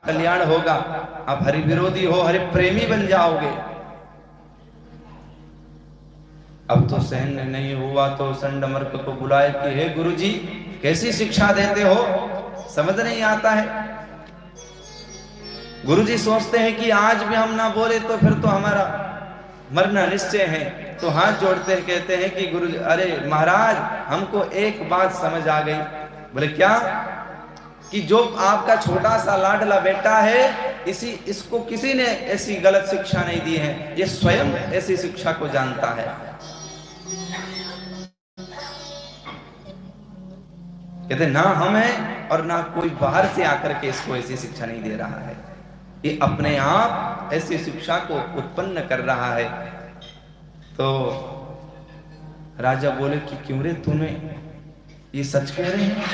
कल्याण होगा। आप हरि विरोधी हो, हरि प्रेमी बन जाओगे। अब तो सहन नहीं हुआ तो संडमर्क को बुलाए कि हे गुरुजी, कैसी शिक्षा देते हो, समझ नहीं आता है। गुरुजी सोचते हैं कि आज भी हम ना बोले तो फिर तो हमारा मरना निश्चय है। तो हाथ जोड़ते हैं, कहते हैं कि गुरुजी, अरे महाराज, हमको एक बात समझ आ गई। बोले क्या? कि जो आपका छोटा सा लाडला बेटा है, इसको किसी ने ऐसी गलत शिक्षा नहीं दी है, ये स्वयं ऐसी शिक्षा को जानता है। कहते ना हम हैं और ना कोई बाहर से आकर के इसको ऐसी शिक्षा नहीं दे रहा है, ये अपने आप ऐसी शिक्षा को उत्पन्न कर रहा है। तो राजा बोले कि क्यों रे, तूने ये सच कह रहे हैं?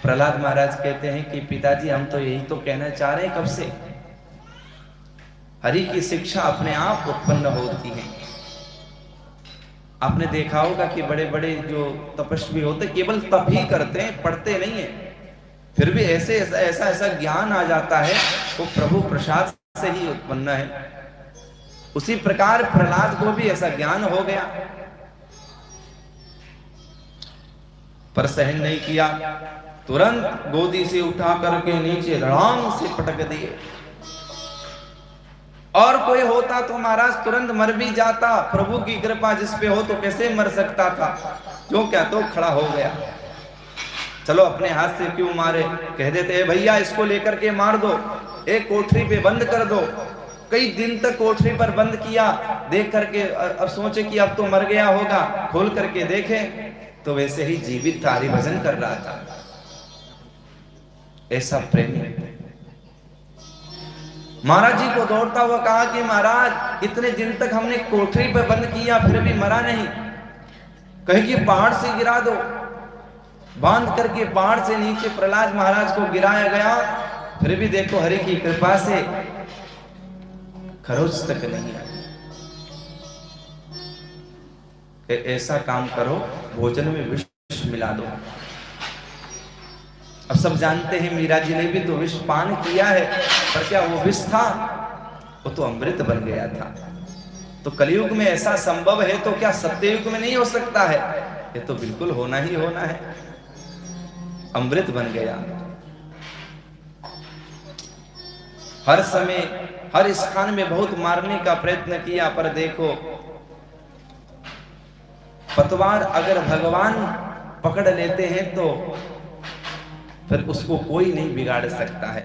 प्रहलाद महाराज कहते हैं कि पिताजी, हम तो यही तो कहना चाह रहे हैं कब से। हरि की शिक्षा अपने आप उत्पन्न होती है। आपने देखा होगा कि बड़े बड़े जो तपस्वी होते केवल तप ही करते हैं, पढ़ते नहीं है, फिर भी ऐसा ज्ञान आ जाता है, वो प्रभु प्रसाद से ही उत्पन्न है। उसी प्रकार प्रहलाद को भी ऐसा ज्ञान हो गया, पर सहन नहीं किया। तुरंत गोदी से उठा करके नीचे धड़ाम से पटक दिए। और कोई होता तो महाराज तुरंत मर भी जाता, प्रभु की कृपा जिस पे हो तो कैसे मर सकता था। क्यों क्या, तो खड़ा हो गया। चलो अपने हाथ से क्यों मारे, कह देते हैं भैया इसको लेकर के मार दो, एक कोठरी पे बंद कर दो। कई दिन तक कोठरी पर बंद किया, देख करके अब सोचे कि अब तो मर गया होगा, खोल करके देखे तो वैसे ही जीवित था, हरि भजन कर रहा था। ऐसा प्रेमी महाराज जी को दौड़ता हुआ कहा कि महाराज, इतने दिन तक हमने कोठरी पर बंद किया फिर भी मरा नहीं, कहे कि पहाड़ से गिरा दो। बांध करके पहाड़ से नीचे प्रहलाद महाराज को गिराया गया, फिर भी देखो हरि की कृपा से खरोच तक नहीं आई। ऐसा काम करो, भोजन में विष मिला दो। अब सब जानते हैं मीरा जी ने भी तो विष पान किया है, पर क्या वो विष था? वो तो अमृत बन गया था। तो कलयुग में ऐसा संभव है तो क्या सत्ययुग में नहीं हो सकता है? ये तो बिल्कुल होना ही होना है। अमृत बन गया। हर समय हर स्थान में बहुत मारने का प्रयत्न किया, पर देखो पतवार अगर भगवान पकड़ लेते हैं तो फिर उसको कोई नहीं बिगाड़ सकता है।